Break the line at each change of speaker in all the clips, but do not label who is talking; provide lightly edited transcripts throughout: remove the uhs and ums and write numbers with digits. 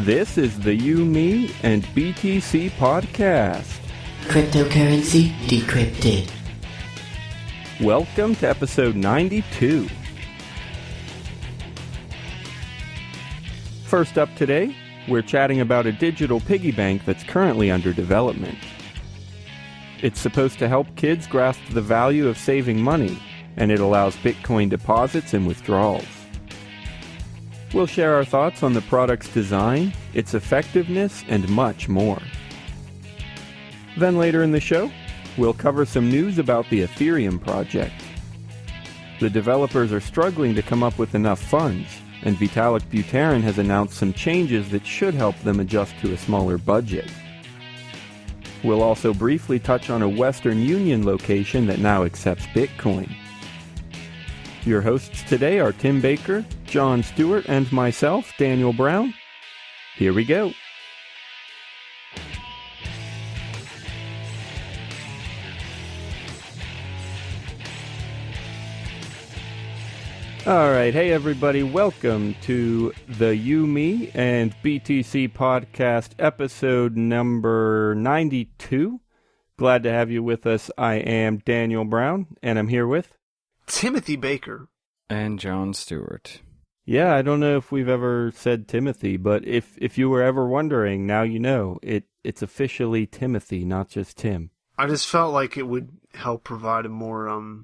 This is the You, Me, and BTC podcast.
Cryptocurrency decrypted.
Welcome to episode 92. First up today, we're chatting about a digital piggy bank that's currently under development. It's supposed to help kids grasp the value of saving money, and it allows Bitcoin deposits and withdrawals. We'll share our thoughts on the product's design, its effectiveness, and much more. Then later in the show, we'll cover some news about the Ethereum project. The developers are struggling to come up with enough funds, and Vitalik Buterin has announced some changes that should help them adjust to a smaller budget. We'll also briefly touch on a Western Union location that now accepts Bitcoin. Your hosts today are Tim Baker, John Stuart, and myself, Daniel Brown. Here we go. All right, hey everybody, welcome to the You, Me, and BTC podcast episode number 92. Glad to have you with us. I am Daniel Brown, and I'm here with
Timothy Baker.
And John Stuart.
Yeah, I don't know if we've ever said Timothy, but if you were ever wondering, now you know. It's officially Timothy, not just Tim.
I just felt like it would help provide a more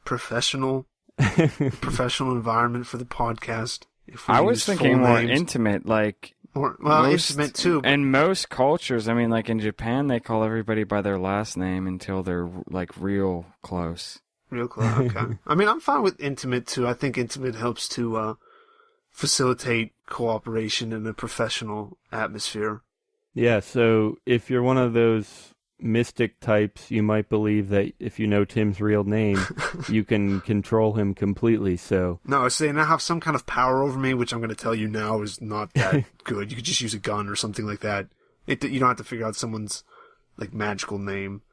professional environment for the podcast. If we
I was thinking more
names.
Intimate, like...
Intimate too.
In most cultures, I mean, like in Japan, they call everybody by their last name until they're, like, real close.
Real close, okay. I mean, I'm fine with intimate too. I think intimate helps to facilitate cooperation in a professional atmosphere.
Yeah, so if you're one of those mystic types, you might believe that if you know Tim's real name, you can control him completely, so...
No, so they now have some kind of power over me, which I'm going to tell you now is not that good. You could just use a gun or something like that. You don't have to figure out someone's, like, magical name.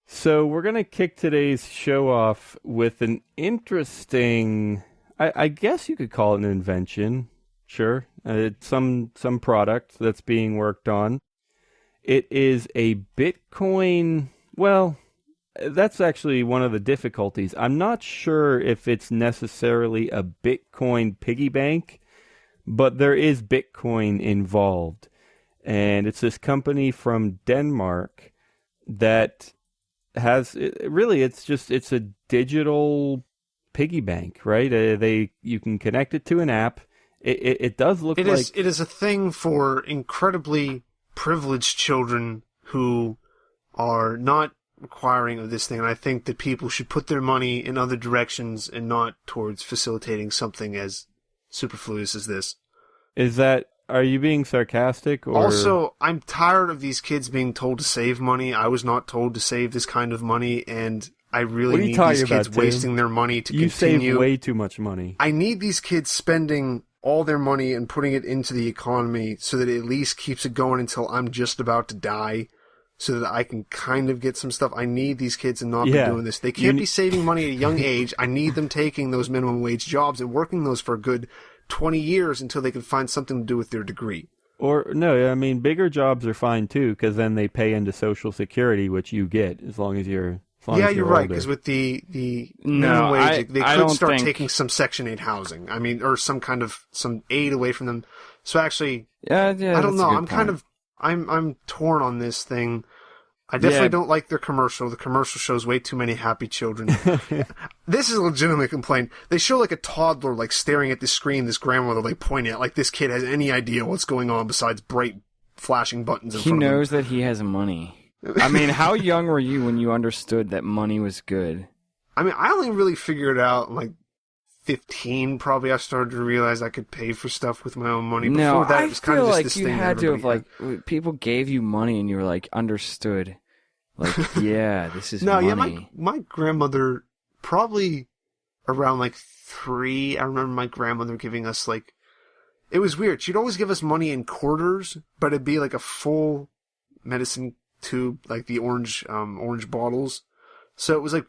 So we're going to kick today's show off with an interesting, I guess you could call it an invention. Sure. It's some product that's being worked on. It is a Bitcoin, well, that's actually one of the difficulties. I'm not sure if it's necessarily a Bitcoin piggy bank, but there is Bitcoin involved. And it's this company from Denmark that... it's a digital piggy bank, right? You can connect it to an app. It does look like...
It is a thing for incredibly privileged children who are not requiring of this thing, and I think that people should put their money in other directions and not towards facilitating something as superfluous as this.
Are you being sarcastic? Or...
Also, I'm tired of these kids being told to save money. I was not told to save this kind of money, and I really need these kids wasting their money to continue.
You save way too much money.
I need these kids spending all their money and putting it into the economy so that it at least keeps it going until I'm just about to die, so that I can kind of get some stuff. I need these kids to not be doing this. They can't be saving money at a young age. I need them taking those minimum wage jobs and working those for a good 20 years until they can find something to do with their degree.
Or, no, I mean, bigger jobs are fine, too, because then they pay into Social Security, which you get, as long as you're
you're right, because with the minimum wage, they could start taking some Section 8 housing. I mean, or some aid away from them. So actually, I don't know. I'm torn on this thing. I definitely don't like their commercial. The commercial shows way too many happy children. This is a legitimate complaint. They show like a toddler like staring at the screen, this grandmother like pointing at, like this kid has any idea what's going on besides bright flashing buttons in front of him.
He knows that he has money. I mean, how young were you when you understood that money was good?
I mean, I only really figured it out like 15 probably. I started to realize I could pay for stuff with my own money. Before that, it was kind of just this thing. No, I feel like you had to have like, people gave you money and you were like, understood. Like, yeah, this is money. Yeah, my grandmother, probably around like 3, I remember my grandmother giving us like, it was weird. She'd always give us money in quarters, but it'd be like a full medicine tube, like the orange bottles. So it was like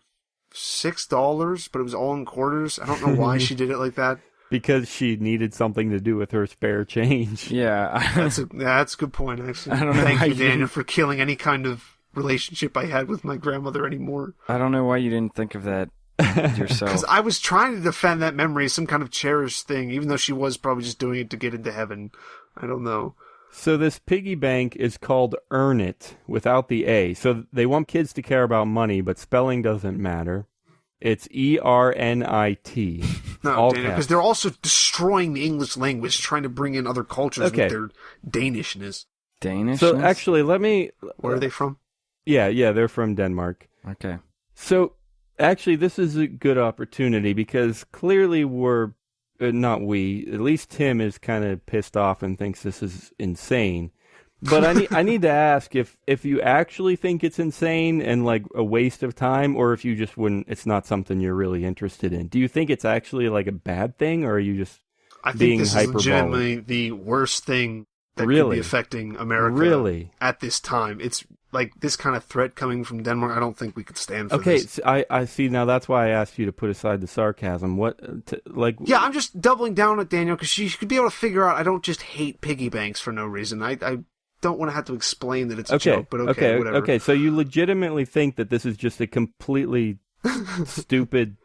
$6, but it was all in quarters. I don't know why she did it like that.
Because she needed something to do with her spare change.
Yeah.
That's a good point, actually.
I don't know.
Thank you, Daniel, for killing any kind of relationship I had with my grandmother anymore.
I don't know why you didn't think of that yourself.
Because I was trying to defend that memory as some kind of cherished thing, even though she was probably just doing it to get into heaven. I don't know.
So this piggy bank is called ERNIT without the A. So they want kids to care about money, but spelling doesn't matter. It's ERNIT.
No, Daniel, because they're also destroying the English language, trying to bring in other cultures with their Danishness.
Danishness?
So actually,
Where are they from?
Yeah, they're from Denmark.
Okay.
So actually, this is a good opportunity because clearly at least Tim is kind of pissed off and thinks this is insane. But I need to ask if you actually think it's insane and like a waste of time, or if you just it's not something you're really interested in. Do you think it's actually like a bad thing, or are you just being hyperbolic?
I think this is legitimately the worst thing that could be affecting America at this time. It's like this kind of threat coming from Denmark. I don't think we could stand for this.
Okay, I see. Now that's why I asked you to put aside the sarcasm. Yeah,
I'm just doubling down on Daniel because she should be able to figure out I don't just hate piggy banks for no reason. I don't want to have to explain that it's a joke, but whatever.
Okay, so you legitimately think that this is just a completely stupid...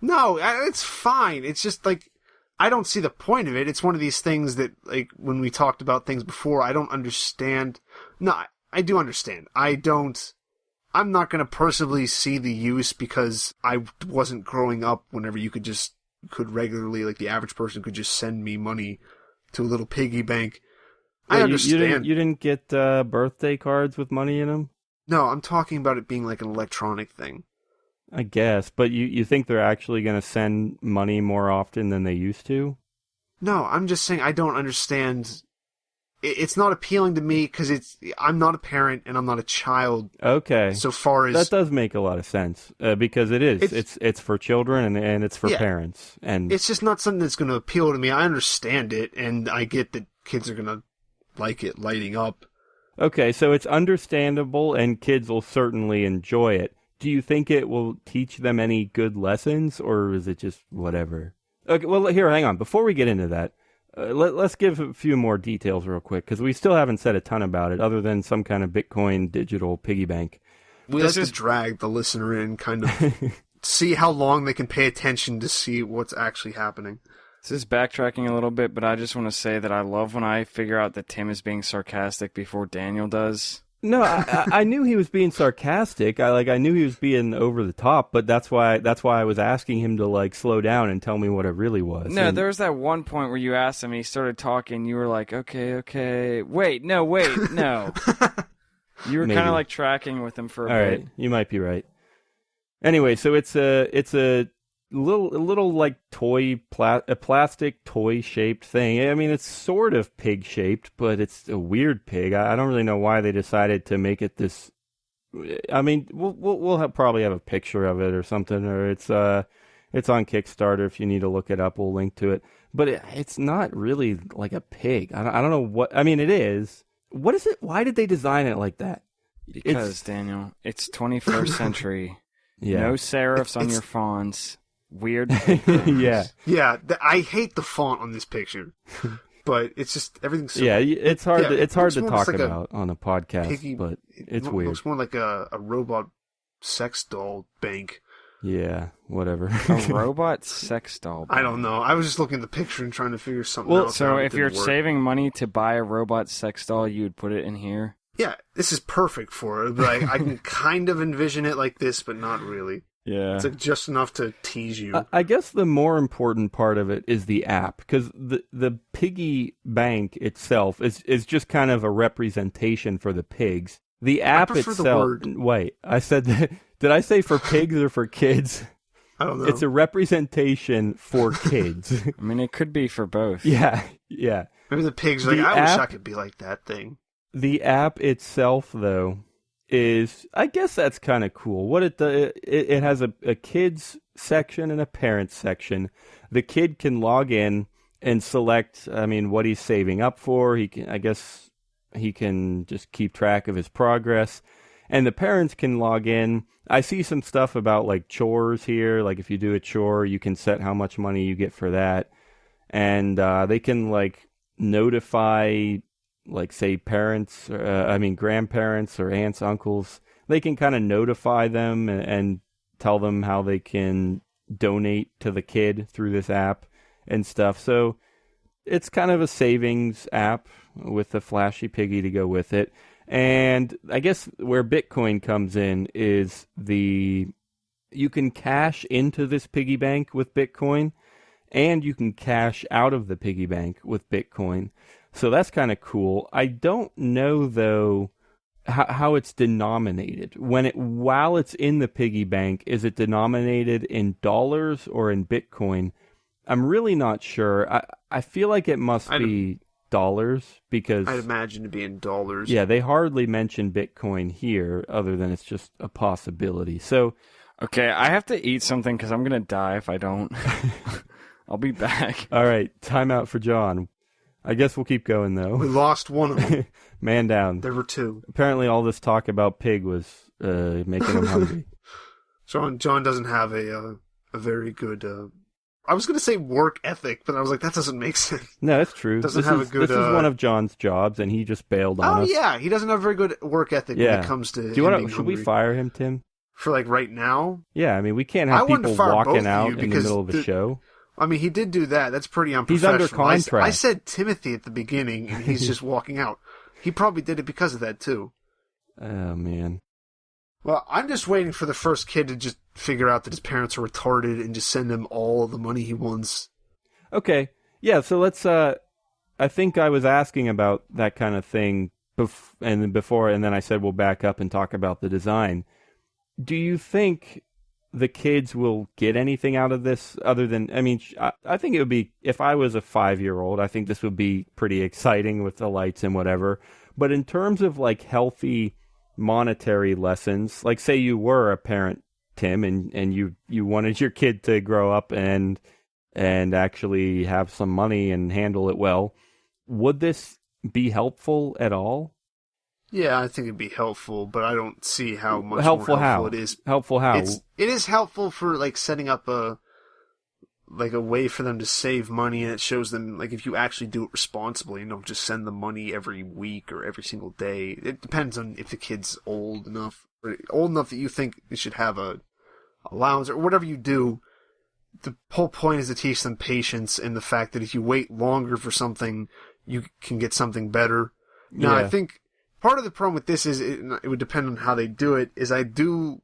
No, it's fine. It's just like, I don't see the point of it. It's one of these things that, like, when we talked about things before, I don't understand. No, I do understand. I'm not going to personally see the use because I wasn't growing up whenever you could regularly, like the average person could just send me money to a little piggy bank. I understand.
You didn't get birthday cards with money in them?
No, I'm talking about it being like an electronic thing.
I guess, but you think they're actually going to send money more often than they used to?
No, I'm just saying I don't understand. It's not appealing to me because I'm not a parent and I'm not a child.
Okay.
So far as...
That does make a lot of sense because it is. It's for children and it's for parents. And
it's just not something that's going to appeal to me. I understand it and I get that kids are going to like it lighting up.
Okay, so it's understandable and kids will certainly enjoy it. Do you think it will teach them any good lessons, or is it just whatever? Okay, well, here, hang on. Before we get into that, let's give a few more details real quick, because we still haven't said a ton about it, other than some kind of Bitcoin digital piggy bank.
We like to drag the listener in, kind of see how long they can pay attention to see what's actually happening.
This is backtracking a little bit, but I just want to say that I love when I figure out that Tim is being sarcastic before Daniel does.
No, I knew he was being sarcastic. I knew he was being over the top, but that's why I was asking him to like slow down and tell me what it really was.
No, there was that one point where you asked him, he started talking, you were like, okay, wait, no. You were kind of like tracking with him for a bit.
All right, you might be right. Anyway, so it's a little like a plastic toy shaped thing. I mean, it's sort of pig shaped, but it's a weird pig. I don't really know why they decided to make it this. I mean, we'll probably have a picture of it or something, or it's on Kickstarter. If you need to look it up, we'll link to it. But it's not really like a pig. I don't know what. I mean, it is. What is it? Why did they design it like that?
Because Daniel, it's 21st century. Yeah. No serifs on your fonts. Weird.
Yeah.
I hate the font on this picture, but it's just everything's. So,
it's hard to talk like about on a podcast, Piggy, but it's weird. It
looks more like a robot sex doll bank.
Yeah, whatever.
A robot sex doll bank.
I don't know. I was just looking at the picture and trying to figure something out.
So if you're saving money to buy a robot sex doll, you would put it in here.
Yeah, this is perfect for it. But I can kind of envision it like this, but not really.
Yeah.
It's like just enough to tease you.
I guess the more important part of it is the app, because the piggy bank itself is just kind of a representation for the pigs. The app itself.
The word.
Wait, I said that. Did I say for pigs or for kids?
I don't know.
It's a representation for kids.
I mean, it could be for both.
Yeah.
Maybe the pigs are like, I wish I could be like that thing.
The app itself, though, I guess that's kind of cool. What it does, it has a kids section and a parents section. The kid can log in and select, what he's saving up for. He can just keep track of his progress. And the parents can log in. I see some stuff about like chores here. Like if you do a chore, you can set how much money you get for that. and they can like notify, like say parents, grandparents or aunts, uncles. They can kind of notify them and tell them how they can donate to the kid through this app and stuff. So it's kind of a savings app with a flashy piggy to go with it. And I guess where Bitcoin comes in is you can cash into this piggy bank with Bitcoin, and you can cash out of the piggy bank with Bitcoin. So that's kind of cool. I don't know, though, how it's denominated. While it's in the piggy bank, is it denominated in dollars or in Bitcoin? I'm really not sure. I feel like it must be dollars, because
I'd imagine to be in dollars.
Yeah, they hardly mention Bitcoin here, other than it's just a possibility. So,
okay, I have to eat something because I'm gonna die if I don't. I'll be back.
All right, time out for John. I guess we'll keep going, though.
We lost one of them.
Man down.
There were two.
Apparently all this talk about pig was making him hungry.
John doesn't have a very good... I was going to say work ethic, but I was like, that doesn't make sense.
No, that's true. This is one of John's jobs, and he just bailed on us.
Oh, yeah. He doesn't have very good work ethic when it comes to
Should we fire him, Tim?
For, like, right now?
Yeah, I mean, we can't have people walking out in the middle of a show.
I mean, he did do that. That's pretty unprofessional.
He's under contract.
I said Timothy at the beginning, and he's just walking out. He probably did it because of that, too.
Oh, man.
Well, I'm just waiting for the first kid to just figure out that his parents are retarded and just send him all the money he wants.
Okay. Yeah, so let's... I think I was asking about that kind of thing before, and then I said we'll back up and talk about the design. Do you think the kids will get anything out of this other than... I mean, I think it would be... If I was a 5-year-old, I think this would be pretty exciting with the lights and whatever. But in terms of, like, healthy monetary lessons, like, say you were a parent, Tim, and you wanted your kid to grow up and actually have some money and handle it well, would this be helpful at all?
Yeah, I think it'd be helpful, but I don't see how much
helpful
more helpful it is.
Helpful how?
It is helpful for, like, setting up a way for them to save money, and it shows them, like, if you actually do it responsibly and don't just send them money every week or every single day. It depends on if the kid's old enough that you think they should have a allowance or whatever you do. The whole point is to teach them patience and the fact that if you wait longer for something, you can get something better. Now, I think part of the problem with this is it would depend on how they do it, is I do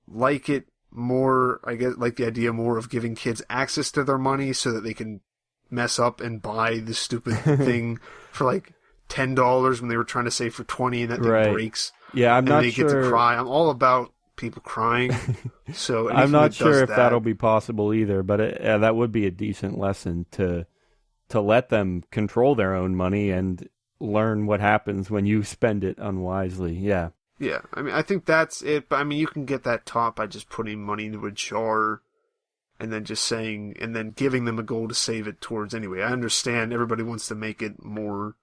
like it more, I guess, like the idea more of giving kids access to their money so that they can mess up and buy the stupid thing for like $10 when they were trying to save for 20 and that thing breaks.
Yeah, I'm not
sure. And they get to cry. I'm all about people crying. So
I'm not sure if that'll be possible either, but that would be a decent lesson to let them control their own money and learn what happens when you spend it unwisely. Yeah.
Yeah, I mean, I think that's it, but I mean, you can get that taught by just putting money into a jar and then just saying, and then giving them a goal to save it towards anyway. I understand everybody wants to make it more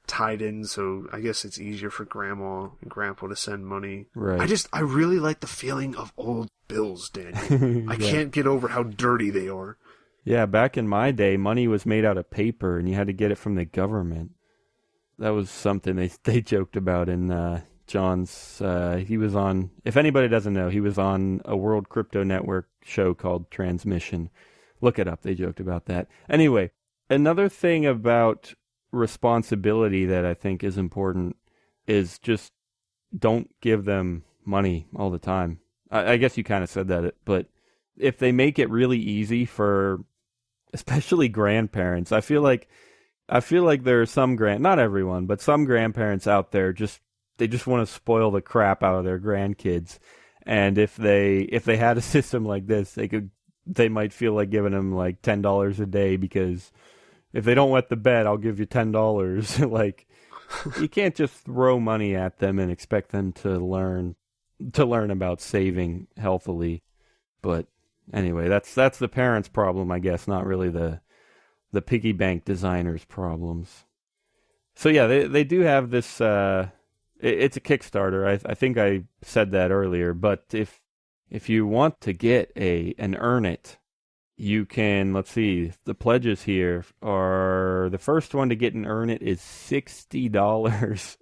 tied in, so I guess it's easier for grandma and grandpa to send money.
Right.
I really like the feeling of old bills, Daniel. I can't get over how dirty they are.
Yeah, back in my day, money was made out of paper and you had to get it from the government. That was something they joked about in John's, he was on, if anybody doesn't know, he was on a World Crypto Network show called Transmission. Look it up, they joked about that. Anyway, another thing about responsibility that I think is important is just don't give them money all the time. I guess you kind of said that, but if they make it really easy for especially grandparents, I feel like there are some not everyone, but some grandparents out there they just want to spoil the crap out of their grandkids. And if they had a system like this, they might feel like giving them like $10 a day, because if they don't wet the bed, I'll give you $10. Like, you can't just throw money at them and expect them to learn about saving healthily. But anyway, that's the parents' problem, I guess, not really the piggy bank designers' problems. So yeah, they do have this. It's a Kickstarter. I think I said that earlier. But if you want to get an ERNIT, you can, let's see, the pledges here are, the first one to get an ERNIT is $60.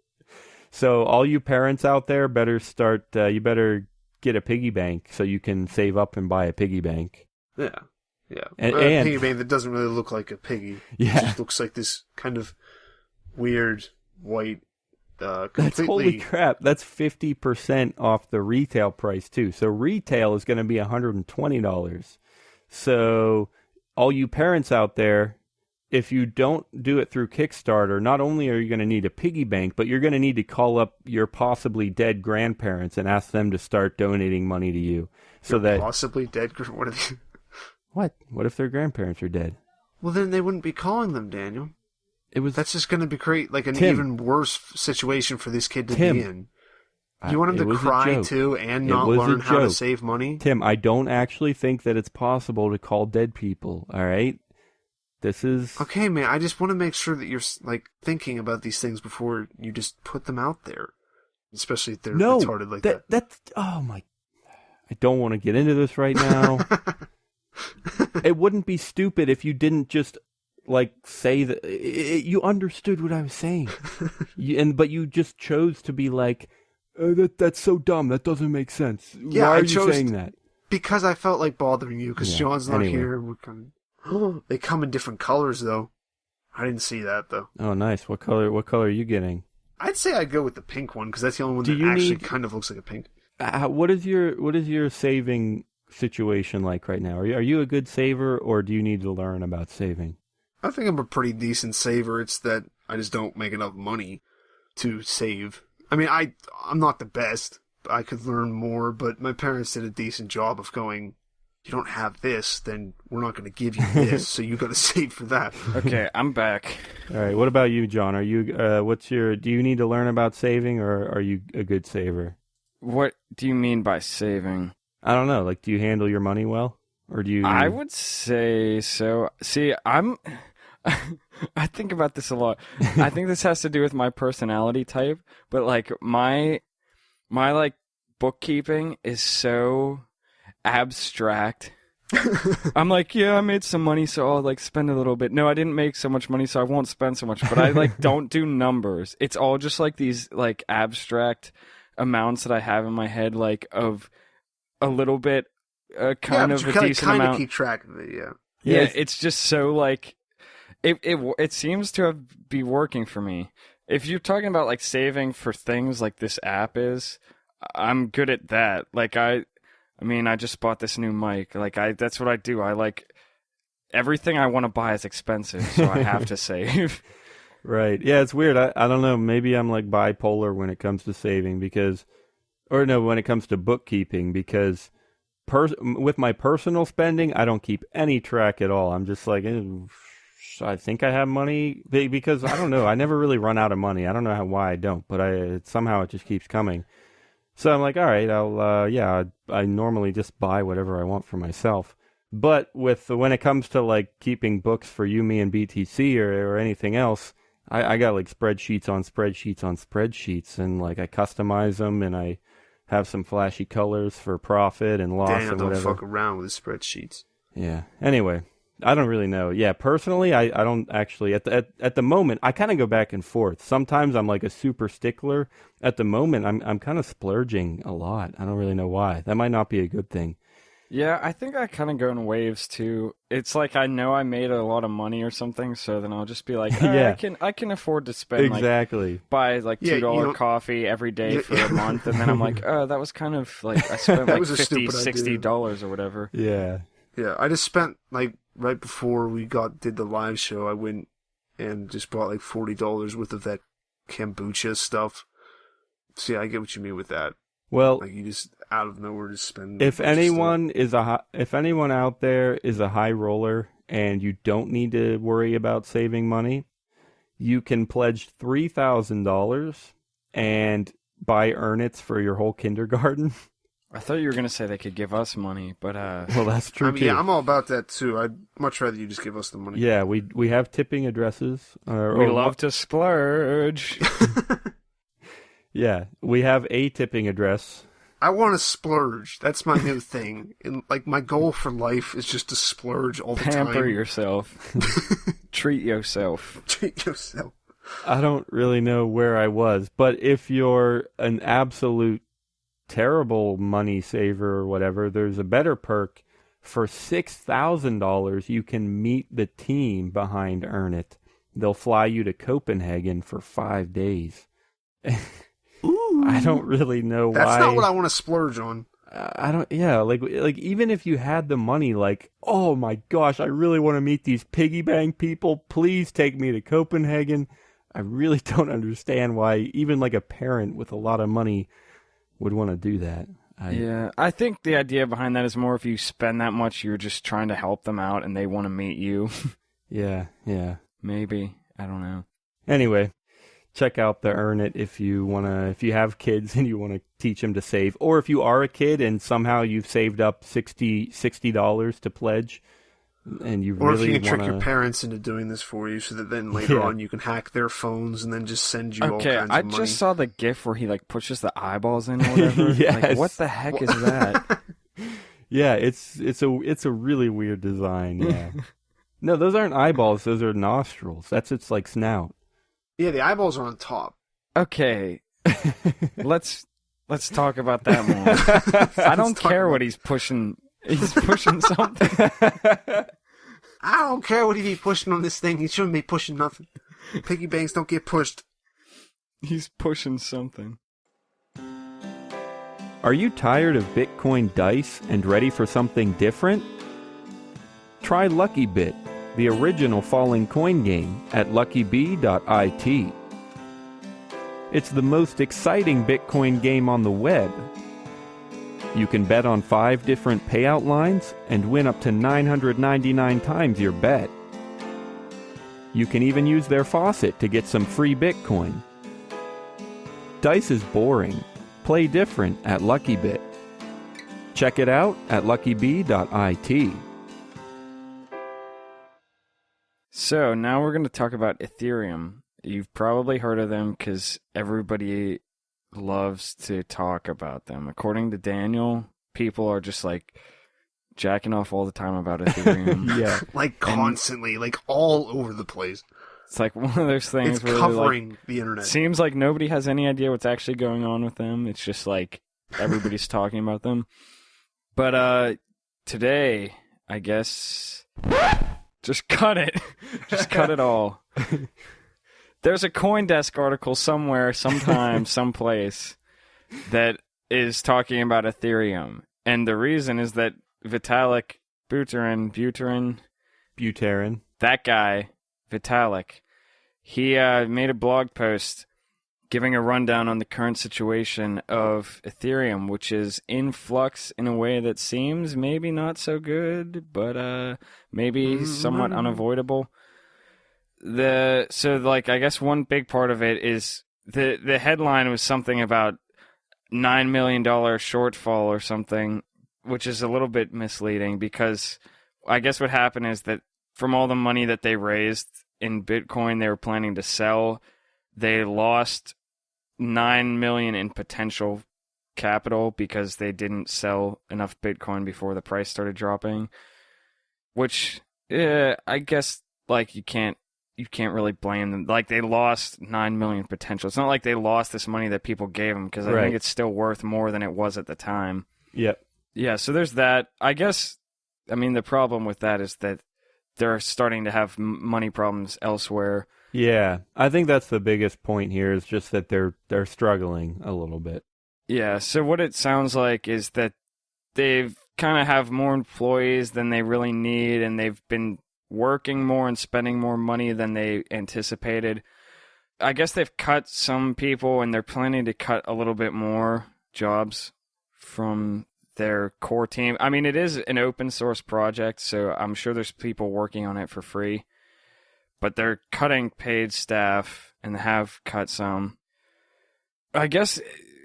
So all you parents out there better start, you better get a piggy bank so you can save up and buy a piggy bank.
Yeah.
And
a piggy bank that doesn't really look like a piggy.
Yeah.
It just looks like this kind of weird white, completely...
That's holy crap. That's 50% off the retail price too. So retail is going to be $120. So all you parents out there, if you don't do it through Kickstarter, not only are you going to need a piggy bank, but you're going to need to call up your possibly dead grandparents and ask them to start donating money to you. So that
possibly dead... What are they...
What? What if their grandparents are dead?
Well, then they wouldn't be calling them, Daniel. That's just going to create like an
Tim,
even worse situation for this kid to
Tim,
be in. You want him to cry too and not learn how to save money?
Tim, I don't actually think that it's possible to call dead people, all right? This is...
Okay, man, I just want to make sure that you're like thinking about these things before you just put them out there. Especially if they're retarded like that.
That's... Oh, my... I don't want to get into this right now. It wouldn't be stupid if you didn't just, like, say that... you understood what I was saying. But you just chose to be like, that's so dumb. That doesn't make sense.
Yeah,
Why are you saying that?
Because I felt like bothering you, because John's not here. We're kind of... They come in different colors, though. I didn't see that, though.
Oh, nice. What color are you getting?
I'd say I'd go with the pink one, because that's the only one that actually kind of looks like a pink.
What is your saving situation like right now? Are you a good saver, or do you need to learn about saving?
I think I'm a pretty decent saver. It's that I just don't make enough money to save. I mean, I'm not the best. I could learn more, but my parents did a decent job of going, you don't have this, then we're not going to give you this, so you got to save for that.
Okay, I'm back.
All right, what about you, John? Are you do you need to learn about saving, or are you a good saver?
What do you mean by saving?
I don't know. Like, do you handle your money well, or do you?
I would say so. See, I think about this a lot. I think this has to do with my personality type, but like my like bookkeeping is so abstract. I'm like, yeah, I made some money, so I'll like spend a little bit. No, I didn't make so much money, so I won't spend so much. But I like don't do numbers. It's all just like these like abstract amounts that I have in my head, like of a little bit, kind of a decent amount.
Kind of keep track of it, yeah.
Yeah, it's just so like it seems to be working for me. If you're talking about like saving for things like this app is, I'm good at that. Like I mean, I just bought this new mic. Like that's what I do. I like everything I want to buy is expensive, so I have to save.
Right. Yeah, it's weird. I don't know. Maybe I'm like bipolar when it comes to saving when it comes to bookkeeping, because with my personal spending, I don't keep any track at all. I'm just like, I think I have money, because I don't know. I never really run out of money. I don't know why I don't, but somehow it just keeps coming. So I'm like, all right, I normally just buy whatever I want for myself. But when it comes to like keeping books for you, me, and BTC or anything else, I got like spreadsheets on spreadsheets on spreadsheets, and like I customize them, and I have some flashy colors for profit and loss and whatever.
Don't fuck around with spreadsheets.
Yeah. Anyway, I don't really know. Yeah, personally, I don't actually. At the moment, I kind of go back and forth. Sometimes I'm like a super stickler. At the moment, I'm kind of splurging a lot. I don't really know why. That might not be a good thing.
Yeah, I think I kind of go in waves too. It's like I know I made a lot of money or something, so then I'll just be like,
yeah.
I can afford to spend buy like $2 coffee every day for a month, and then I'm like, oh, that was kind of like I spent like $50, $60 or whatever.
Yeah.
Yeah, I just spent like right before we did the live show, I went and just bought like $40 worth of that kombucha stuff. See, I get what you mean with that.
Well,
like you just out of nowhere just spend.
If anyone out there is a high roller and you don't need to worry about saving money, you can pledge $3,000 and buy ERNITs for your whole kindergarten.
I thought you were gonna say they could give us money, but
well, that's true too.
Yeah, I'm all about that too. I'd much rather you just give us the money.
Yeah, we have tipping addresses.
We love to splurge.
Yeah, we have a tipping address.
I want to splurge. That's my new thing. And like my goal for life is just to splurge all the time.
Pamper yourself. Treat yourself.
Treat yourself.
I don't really know where I was, but if you're an absolute terrible money saver or whatever, there's a better perk. For $6,000, you can meet the team behind ERNIT. They'll fly you to Copenhagen for 5 days.
Ooh.
I don't really know why.
That's not what I want to splurge on.
Like even if you had the money, like, oh my gosh, I really want to meet these piggy bank people. Please take me to Copenhagen. I really don't understand why even like a parent with a lot of money would want to do that.
I think the idea behind that is more if you spend that much, you're just trying to help them out and they want to meet you.
Yeah.
Maybe. I don't know.
Anyway, check out the ERNIT if you have kids and you want to teach them to save. Or if you are a kid and somehow you've saved up $60 to pledge, and you
or
really
if you can
wanna...
trick your parents into doing this for you so that then later on you can hack their phones and then just send you all kinds of money.
I just saw the GIF where he like pushes the eyeballs in or whatever.
Yes.
Like, what the heck is that?
Yeah, it's a really weird design, yeah. No, those aren't eyeballs, those are nostrils. That's its like snout.
Yeah, the eyeballs are on top.
Okay. Let's talk about that more. I don't care what he's pushing. He's pushing something.
I don't care what he be pushing on this thing. He shouldn't be pushing nothing. Piggy banks don't get pushed.
He's pushing something.
Are you tired of Bitcoin dice and ready for something different? Try LuckyBit, the original falling coin game, at luckybit. It's the most exciting Bitcoin game on the web. You can bet on 5 different payout lines and win up to 999 times your bet. You can even use their faucet to get some free Bitcoin. Dice is boring. Play different at LuckyBit. Check it out at luckybit.
So now we're going to talk about Ethereum. You've probably heard of them because everybody loves to talk about them. According to Daniel, people are just like jacking off all the time about Ethereum.
Yeah.
Like constantly, like all over the place.
It's like one of those things
it's
where
covering
like,
the internet.
Seems like nobody has any idea what's actually going on with them. It's just like everybody's talking about them. But today, I guess, just cut it. Just cut it all. There's a CoinDesk article somewhere, sometime, someplace that is talking about Ethereum. And the reason is that Vitalik Buterin, that guy, Vitalik, he made a blog post giving a rundown on the current situation of Ethereum, which is in flux in a way that seems maybe not so good, but maybe somewhat unavoidable. I guess one big part of it is the headline was something about $9 million shortfall or something, which is a little bit misleading because I guess what happened is that from all the money that they raised in Bitcoin they were planning to sell, they lost $9 million in potential capital because they didn't sell enough Bitcoin before the price started dropping, which I guess like you can't really blame them. Like, they lost $9 million potential. It's not like they lost this money that people gave them, because I think it's still worth more than it was at the time.
Yep.
Yeah, so there's that. I guess, I mean, the problem with that is that they're starting to have money problems elsewhere.
Yeah, I think that's the biggest point here, is just that they're struggling a little bit.
Yeah, so what it sounds like is that they've kind of have more employees than they really need, and they've been working more and spending more money than they anticipated. I guess they've cut some people, and they're planning to cut a little bit more jobs from their core team. I mean, it is an open source project, so I'm sure there's people working on it for free. But they're cutting paid staff and have cut some. I guess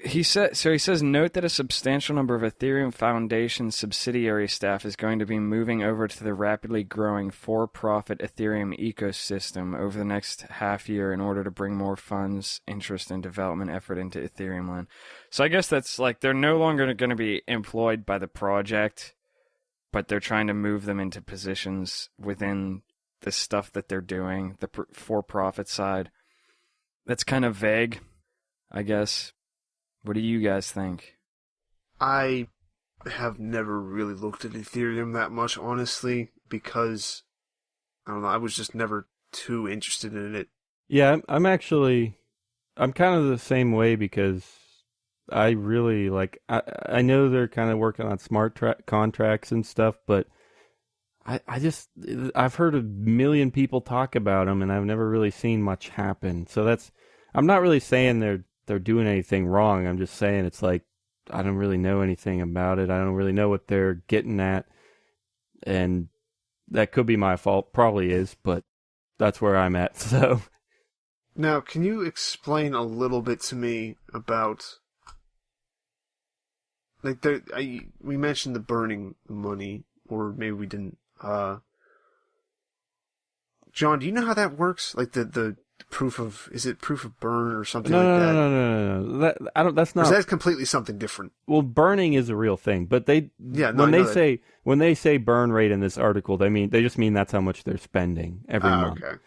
he says, note that a substantial number of Ethereum Foundation subsidiary staff is going to be moving over to the rapidly growing for-profit Ethereum ecosystem over the next half year in order to bring more funds, interest, and development effort into Ethereum land. So I guess that's like they're no longer going to be employed by the project, but they're trying to move them into positions within the stuff that they're doing, the for-profit side. That's kind of vague, I guess. What do you guys think?
I have never really looked at Ethereum that much, honestly, because, I don't know, I was just never too interested in it.
Yeah, I'm kind of the same way because I really, I know they're kind of working on smart contracts and stuff, but I've heard a million people talk about them, and I've never really seen much happen. So I'm not really saying they're doing anything wrong. I'm just saying it's like, I don't really know anything about it. I don't really know what they're getting at. And that could be my fault. Probably is, but that's where I'm at. So
now, can you explain a little bit to me about, like, we mentioned the burning money, or maybe we didn't. John, do you know how that works? Like the proof of, is it proof of burn or something like that?
No. That's not.
Or is that completely something different?
Well, burning is a real thing, but when they say burn rate in this article, they just mean that's how much they're spending every month. Okay.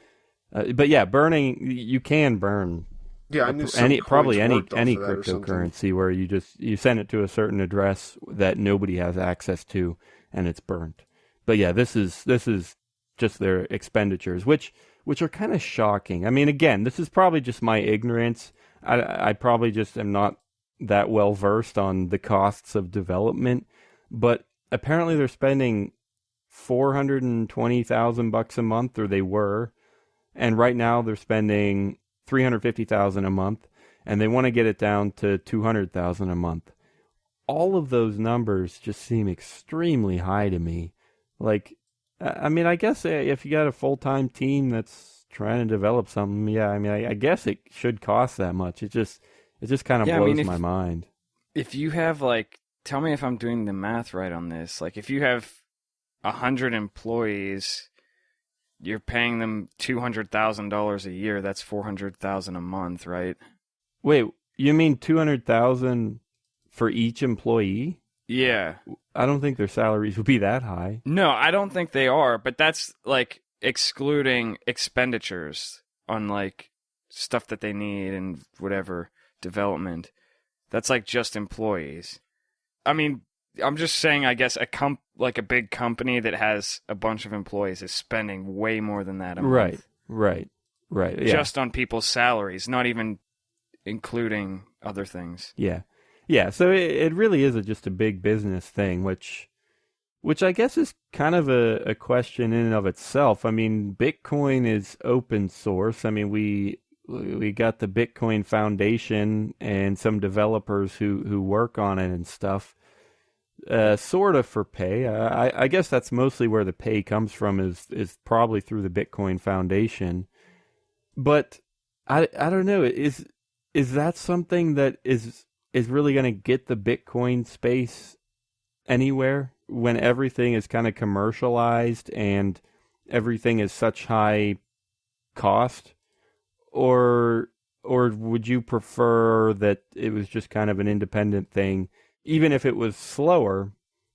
But yeah, burning, you can burn.
Yeah, I knew
any cryptocurrency where you send it to a certain address that nobody has access to, and it's burned. But yeah, this is just their expenditures, which are kind of shocking. I mean, again, this is probably just my ignorance. I probably just am not that well versed on the costs of development, but apparently they're spending $420,000 a month, or they were, and right now they're spending $350,000 a month, and they want to get it down to $200,000 a month. All of those numbers just seem extremely high to me. Like, I mean, I guess if you got a full-time team that's trying to develop something, yeah, I mean, I guess it should cost that much. It just kind of blows my mind.
If you have, tell me if I'm doing the math right on this. Like, if you have 100 employees, you're paying them $200,000 a year. That's $400,000 a month, right?
Wait, you mean $200,000 for each employee?
Yeah.
I don't think their salaries would be that high.
No, I don't think they are, but that's excluding expenditures on stuff that they need and whatever development. That's just employees. I mean, I'm just saying, I guess a big company that has a bunch of employees is spending way more than that a month.
Right. Yeah.
Just on people's salaries, not even including other things.
Yeah. Yeah, so it really is just a big business thing, which I guess is kind of a question in and of itself. I mean, Bitcoin is open source. I mean, we got the Bitcoin Foundation and some developers who work on it and stuff, sort of for pay. I guess that's mostly where the pay comes from is probably through the Bitcoin Foundation. But I don't know. Is that something that is really going to get the Bitcoin space anywhere when everything is kind of commercialized and everything is such high cost? Or would you prefer that it was just kind of an independent thing, even if it was slower,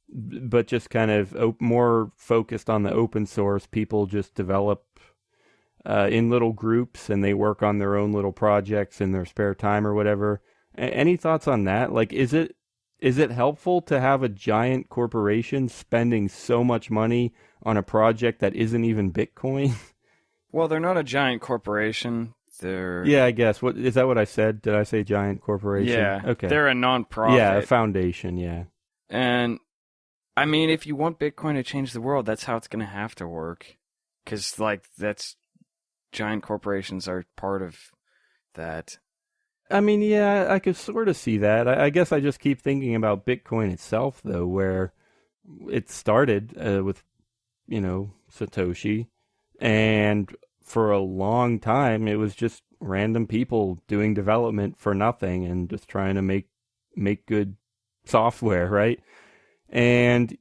but just kind of more focused on the open source? People just develop in little groups and they work on their own little projects in their spare time or whatever. Any thoughts on that? Like, is it helpful to have a giant corporation spending so much money on a project that isn't even Bitcoin?
Well, they're not a giant corporation.
Yeah, I guess. What is that? What I said? Did I say giant corporation?
Yeah.
Okay.
They're a nonprofit.
Yeah, a foundation. Yeah.
And I mean, if you want Bitcoin to change the world, that's how it's going to have to work. Because that's giant corporations are part of that.
I mean, yeah, I could sort of see that. I guess I just keep thinking about Bitcoin itself, though, where it started with, Satoshi, and for a long time it was just random people doing development for nothing and just trying to make good software, right? And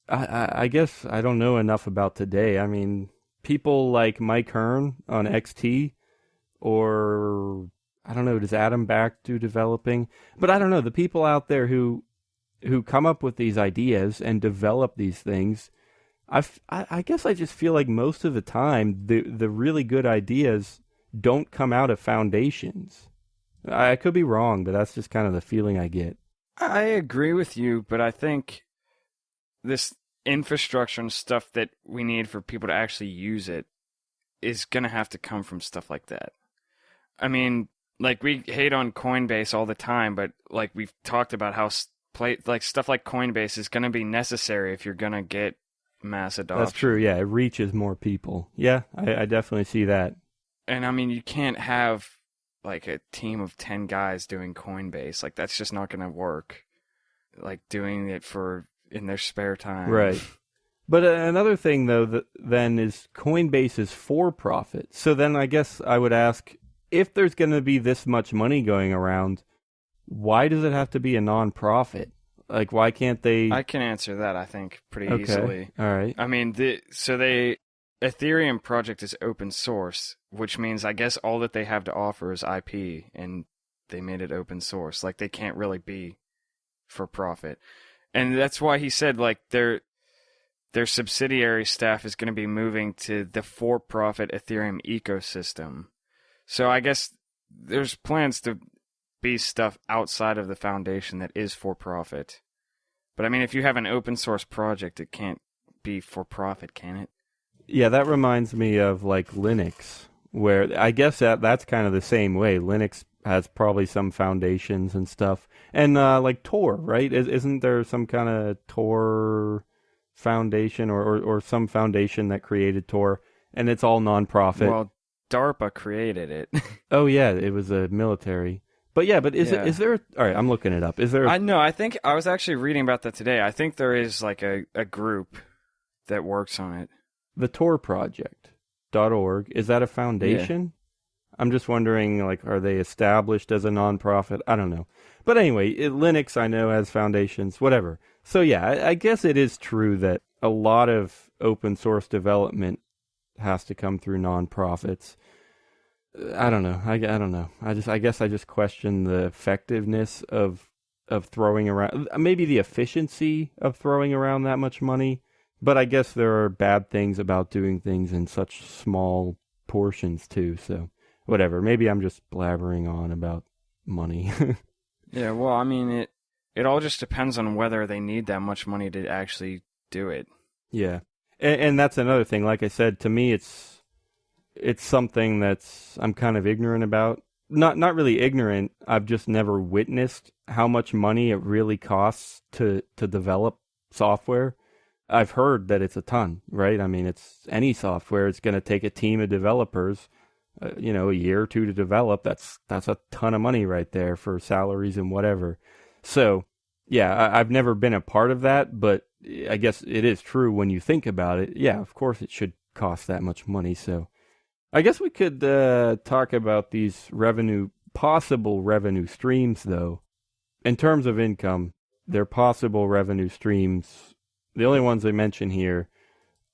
I guess I don't know enough about today. I mean, people like Mike Hearn on XT, or I don't know, does Adam Back do developing? But I don't know, the people out there who come up with these ideas and develop these things, I guess I just feel like most of the time the really good ideas don't come out of foundations. I could be wrong, but that's just kind of the feeling I get.
I agree with you, but I think this infrastructure and stuff that we need for people to actually use it is going to have to come from stuff like that. I mean, like, we hate on Coinbase all the time, but like we've talked about how stuff like Coinbase is going to be necessary if you're going to get mass adoption.
That's true, yeah. It reaches more people. Yeah, I definitely see that.
And I mean, you can't have like a team of 10 guys doing Coinbase. Like, that's just not going to work. Like, doing it in their spare time.
Right. But another thing, though, then is Coinbase is for profit. So then I guess I would ask, if there's going to be this much money going around, why does it have to be a non-profit? Like, why can't they...
I can answer that, I think, pretty easily.
All right.
I mean, Ethereum project is open source, which means I guess all that they have to offer is IP, and they made it open source. Like, they can't really be for profit. And that's why he said, like, their subsidiary staff is going to be moving to the for-profit Ethereum ecosystem. So I guess there's plans to be stuff outside of the foundation that is for-profit. But I mean, if you have an open source project, it can't be for-profit, can it?
Yeah, that reminds me of like Linux, where I guess that's kind of the same way. Linux has probably some foundations and stuff. And like Tor, right? Isn't there some kind of Tor foundation or some foundation that created Tor, and it's all non-profit?
Well, DARPA created it.
Oh yeah, it was a military. But yeah, but is there all right, I'm looking it up. Is there
I know, I think I was actually reading about that today. I think there is like a group that works on it.
The Tor Project.org, is that a foundation? Yeah. I'm just wondering, like, are they established as a nonprofit? I don't know. But anyway, Linux, I know, has foundations, whatever. So yeah, I guess it is true that a lot of open source development has to come through nonprofits. I don't know. I don't know. I guess I just question the effectiveness of throwing around, maybe the efficiency of throwing around that much money. But I guess there are bad things about doing things in such small portions too. So whatever. Maybe I'm just blabbering on about money.
Yeah, well, I mean, it all just depends on whether they need that much money to actually do it.
Yeah. And that's another thing. Like I said, to me, it's something that's I'm kind of ignorant about. Not really ignorant. I've just never witnessed how much money it really costs to develop software. I've heard that it's a ton, right? I mean, it's any software. It's going to take a team of developers, a year or two to develop. That's a ton of money right there for salaries and whatever. So, yeah, I've never been a part of that, but I guess it is true when you think about it. Yeah, of course it should cost that much money. So, I guess we could talk about these possible revenue streams, though. In terms of income, they're possible revenue streams. The only ones I mention here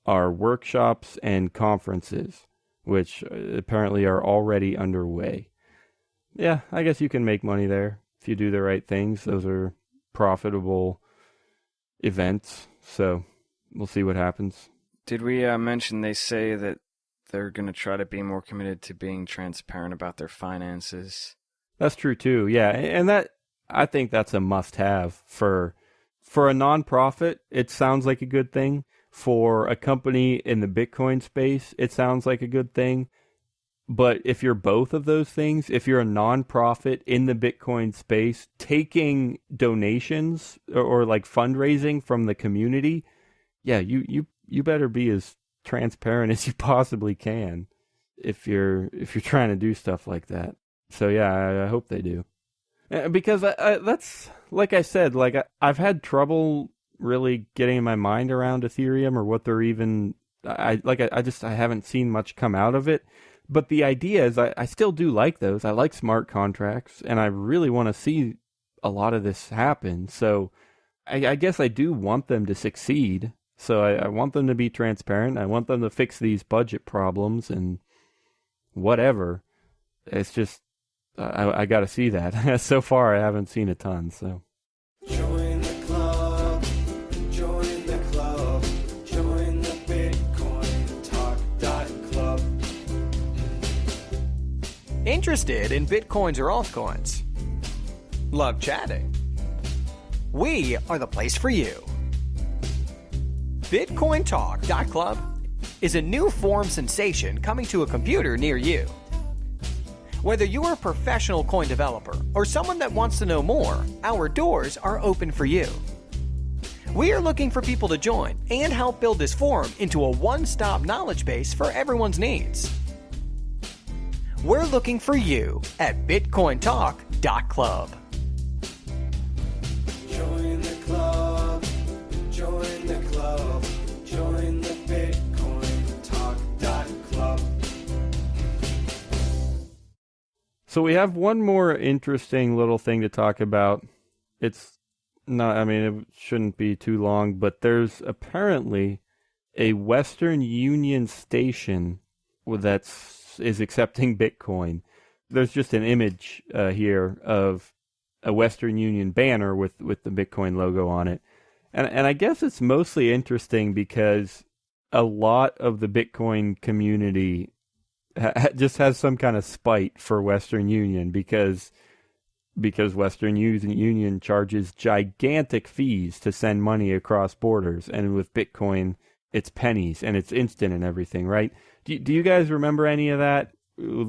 are workshops and conferences, which apparently are already underway. Yeah, I guess you can make money there if you do the right things. Those are profitable events, so we'll see what happens.
Did we mention they say that they're going to try to be more committed to being transparent about their finances?
That's true too, yeah. And I think that's a must-have for a nonprofit. It sounds like a good thing. For a company in the Bitcoin space, it sounds like a good thing. But if you're both of those things, if you're a nonprofit in the Bitcoin space, taking donations or like fundraising from the community, yeah, you better be as transparent as you possibly can if you're trying to do stuff like that. So yeah, I hope they do. Because that's, like I said, like I've had trouble really getting my mind around Ethereum or what they're even. I haven't seen much come out of it. But the idea is I still do like those. I like smart contracts, and I really want to see a lot of this happen. So I guess I do want them to succeed. So I want them to be transparent. I want them to fix these budget problems and whatever. It's just, I got to see that. So far, I haven't seen a ton, so.
Join the club, join the club, join the Bitcoin Talk Club.
Interested in Bitcoins or altcoins? Love chatting? We are the place for you. Bitcoin Talk Club is a new form sensation coming to a computer near you. Whether you're a professional coin developer or someone that wants to know more, our doors are open for you. We are looking for people to join and help build this forum into a one-stop knowledge base for everyone's needs. We're looking for you at BitcoinTalk.club.
Join the club, join the club, join the Bitcoin Talk Club.
So we have one more interesting little thing to talk about. It's not, I mean, it shouldn't be too long, but there's apparently a Western Union station that is accepting Bitcoin. There's just an image here of a Western Union banner with the Bitcoin logo on it. And I guess it's mostly interesting because a lot of the Bitcoin community just has some kind of spite for Western Union because Western Union charges gigantic fees to send money across borders, and with Bitcoin it's pennies and it's instant and everything, right? Do you guys remember any of that?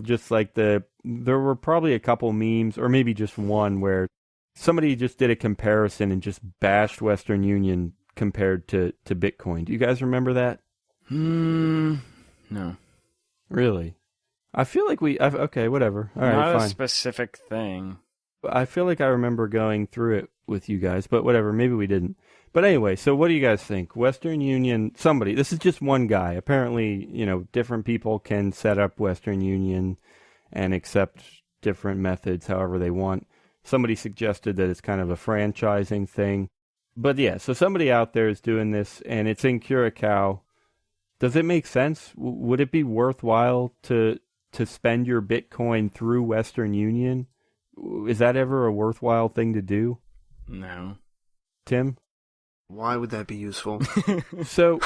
Just like there were probably a couple memes, or maybe just one, where somebody just did a comparison and just bashed Western Union compared to Bitcoin. Do you guys remember that?
No.
Really? I feel like okay, whatever. All right,
Not
fine.
a specific thing.
I feel like I remember going through it with you guys, but whatever, maybe we didn't. But anyway, so what do you guys think? Western Union, this is just one guy. Apparently, different people can set up Western Union and accept different methods however they want. Somebody suggested that it's kind of a franchising thing. But yeah, so somebody out there is doing this, and it's in Curacao. Does it make sense? Would it be worthwhile to spend your Bitcoin through Western Union? Is that ever a worthwhile thing to do?
No.
Tim?
Why would that be useful?
So,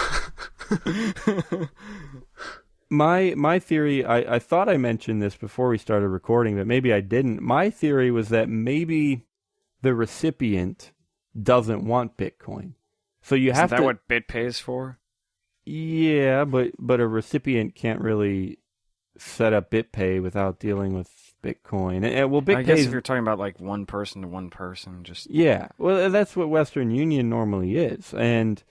my theory, I thought I mentioned this before we started recording, but maybe I didn't. My theory was that maybe the recipient doesn't want Bitcoin. So you have to...
Is that what BitPay is for?
Yeah, but a recipient can't really set up BitPay without dealing with Bitcoin. Well, BitPay,
I guess if you're talking about like one person to one person, just...
Yeah, well, that's what Western Union normally is. And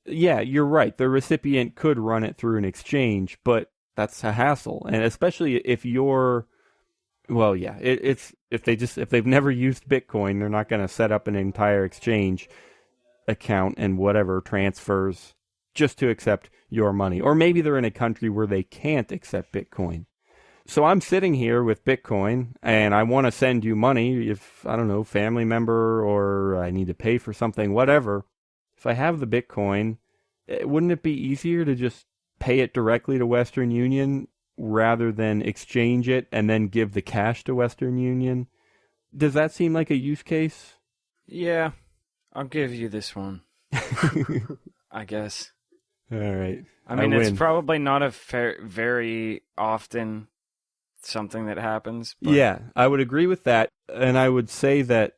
yeah, you're right. The recipient could run it through an exchange, but that's a hassle. And especially if you're... Well, yeah, if they've never used Bitcoin, they're not going to set up an entire exchange account and whatever transfers just to accept your money. Or maybe they're in a country where they can't accept Bitcoin. So I'm sitting here with Bitcoin and I want to send you money if, I don't know, family member, or I need to pay for something, whatever. If I have the Bitcoin, wouldn't it be easier to just pay it directly to Western Union rather than exchange it and then give the cash to Western Union? Does that seem like a use case?
Yeah, I'll give you this one. I guess.
All right.
I mean, it's probably not a very often something that happens. But...
Yeah, I would agree with that. And I would say that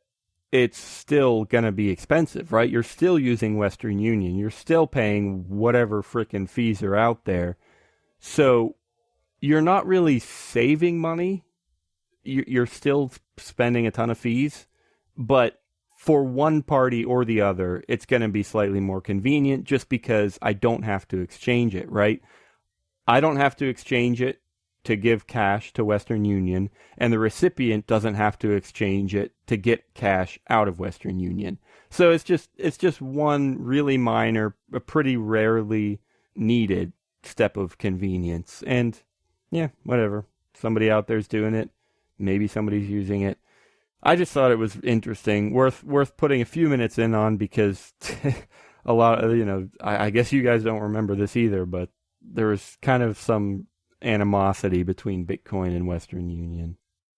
it's still going to be expensive, right? You're still using Western Union. You're still paying whatever frickin' fees are out there. So you're not really saving money. You're still spending a ton of fees. But for one party or the other, it's going to be slightly more convenient just because I don't have to exchange it, right? I don't have to exchange it to give cash to Western Union, and the recipient doesn't have to exchange it to get cash out of Western Union. So it's just one really minor, a pretty rarely needed step of convenience. And yeah, whatever. Somebody out there's doing it. Maybe somebody's using it. I just thought it was interesting, worth putting a few minutes in on because a lot of, I guess you guys don't remember this either, but there was kind of some animosity between Bitcoin and Western Union.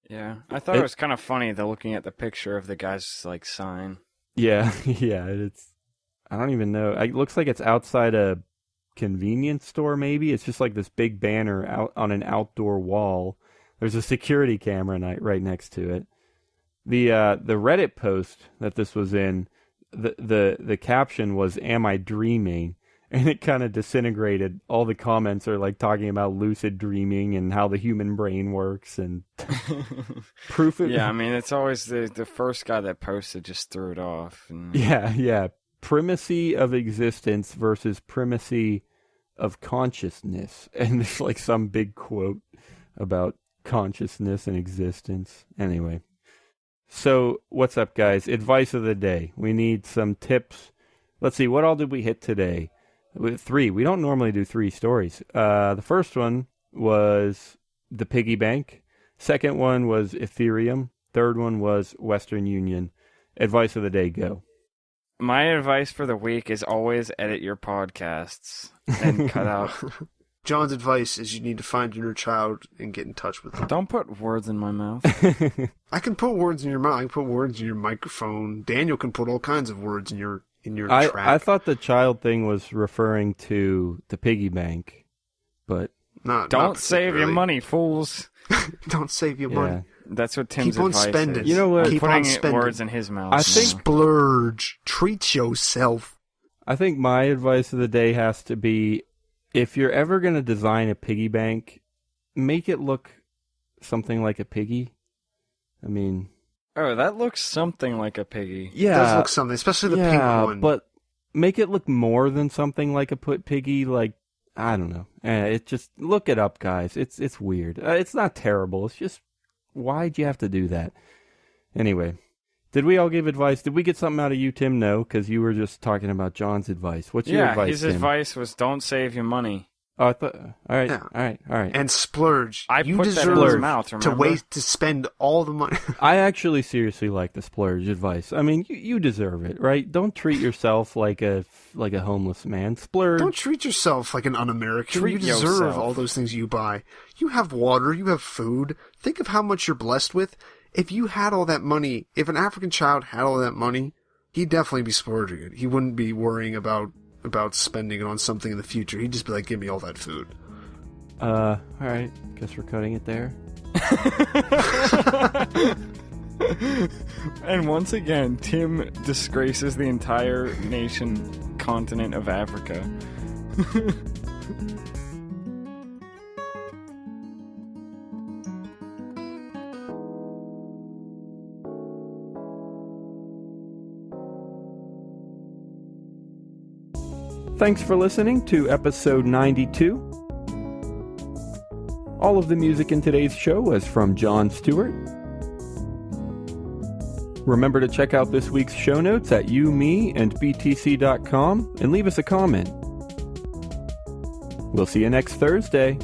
Yeah, I thought it was kind of funny though, looking at the picture of the guy's like sign.
Yeah, I don't even know. It looks like it's outside a convenience store, maybe. It's just like this big banner out on an outdoor wall. There's a security camera right next to it. The Reddit post that this was in, the caption was, "Am I dreaming?" And it kind of disintegrated. All the comments are like talking about lucid dreaming and how the human brain works and proof of...
Yeah, I mean, it's always the first guy that posted just threw it off. And...
Yeah. Primacy of existence versus primacy of consciousness. And there's like some big quote about consciousness and existence. Anyway. So, what's up, guys? Advice of the day. We need some tips. Let's see, what all did we hit today? 3. We don't normally do 3 stories. The first one was the piggy bank. Second one was Ethereum. Third one was Western Union. Advice of the day, go.
My advice for the week is always edit your podcasts and cut out.
John's advice is you need to find your inner child and get in touch with them.
Don't put words in my mouth.
I can put words in your mouth. I can put words in your microphone. Daniel can put all kinds of words in your track.
I thought the child thing was referring to the piggy bank, but
don't save your money, fools.
Don't save your money.
That's what Tim's
Keep on
advice
spending.
is.
You know what?
Keep
putting
on spending.
words in his mouth.
I think
splurge. Treat yourself.
I think my advice of the day has to be, if you're ever going to design a piggy bank, make it look something like a piggy. I mean...
Oh, that looks something like a piggy.
Yeah. It does look something, especially the pink one.
But make it look more than something like a piggy, like, I don't know. It just, look it up, guys. It's weird. It's not terrible. It's just, why'd you have to do that? Anyway, did we all give advice? Did we get something out of you, Tim? No, because you were just talking about John's advice. What's your advice,
his
Tim?
advice was don't save your money.
Oh, I thought... All right.
And splurge.
You
put
deserve
that in his
mouth,
to spend all the money.
I actually seriously like the splurge advice. I mean, you deserve it, right? Don't treat yourself like a homeless man. Splurge.
Don't treat yourself like an un-American.
Treat
you deserve
yourself.
all those things you buy. You have water. You have food. Think of how much you're blessed with. If you had all that money, if an African child had all that money, he'd definitely be splurging it. He wouldn't be worrying about spending it on something in the future. He'd just be like, give me all that food.
All right. Guess we're cutting it there.
And once again, Tim disgraces the entire continent of Africa.
Thanks for listening to episode 92. All of the music in today's show was from John Stuart. Remember to check out this week's show notes at youmeandbtc.com and leave us a comment. We'll see you next Thursday.